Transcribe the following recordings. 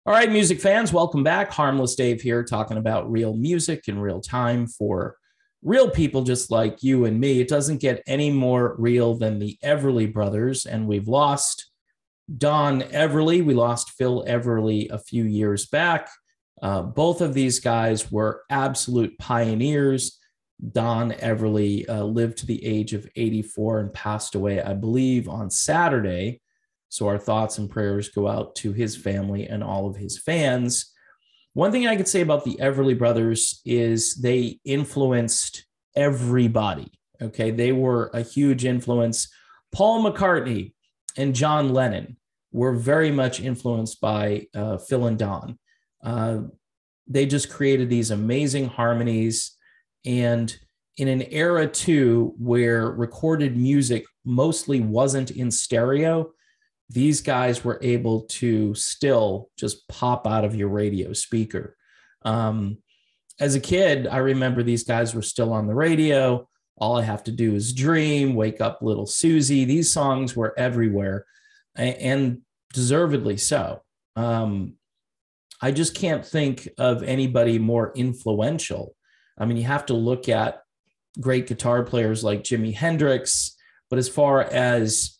All right, music fans, welcome back. Harmless Dave here, talking about real music in real time for real people just like you and me. It doesn't get any more real than the Everly Brothers, and we've lost Don Everly. We lost Phil Everly a few years back. Both of these guys were absolute pioneers. Don Everly lived to the age of 84 and passed away, I believe, on Saturday. So our thoughts and prayers go out to his family and all of his fans. One thing I could say about the Everly Brothers is they influenced everybody. Okay, they were a huge influence. Paul McCartney and John Lennon were very much influenced by Phil and Don. They just created these amazing harmonies. And in an era, too, where recorded music mostly wasn't in stereo, these guys were able to still just pop out of your radio speaker. As a kid, I remember these guys were still on the radio. All I Have to Do Is Dream, Wake Up Little Susie. These songs were everywhere, and deservedly so. I just can't think of anybody more influential. I mean, you have to look at great guitar players like Jimi Hendrix, but as far as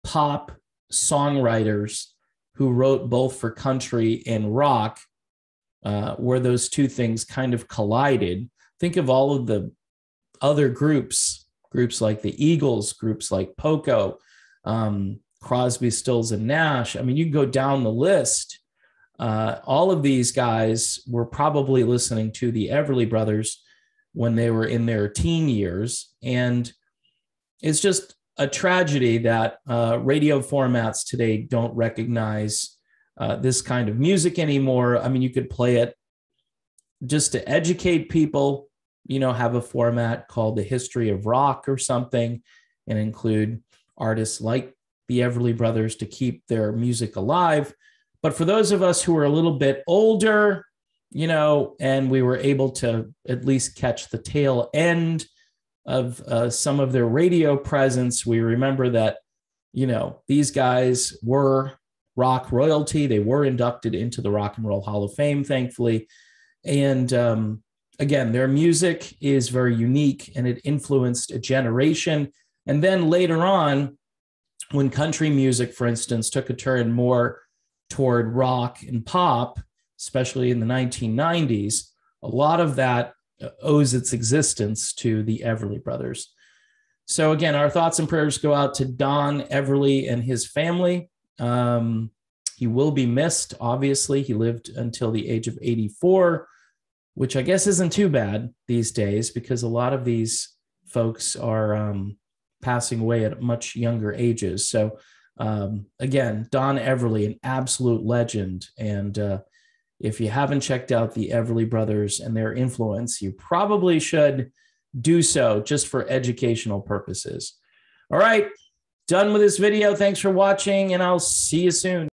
pop songwriters who wrote both for country and rock, where those two things kind of collided. Think of all of the other groups like the Eagles, groups like Poco, Crosby, Stills, and Nash. I mean, you can go down the list. All of these guys were probably listening to the Everly Brothers when they were in their teen years. And it's just a tragedy that radio formats today don't recognize this kind of music anymore. I mean, you could play it just to educate people, have a format called The History of Rock or something, and include artists like the Everly Brothers to keep their music alive. But for those of us who are a little bit older, and we were able to at least catch the tail end of some of their radio presence, we remember that, these guys were rock royalty. They were inducted into the Rock and Roll Hall of Fame, thankfully. And again, their music is very unique and it influenced a generation. And then later on, when country music, for instance, took a turn more toward rock and pop, especially in the 1990s, a lot of that owes its existence to the Everly Brothers. So again, our thoughts and prayers go out to Don Everly and his family. He will be missed, obviously. He lived until the age of 84, which I guess isn't too bad these days because a lot of these folks are passing away at much younger ages. So again, Don Everly, an absolute legend. And if you haven't checked out the Everly Brothers and their influence, you probably should do so just for educational purposes. All right, done with this video. Thanks for watching, and I'll see you soon.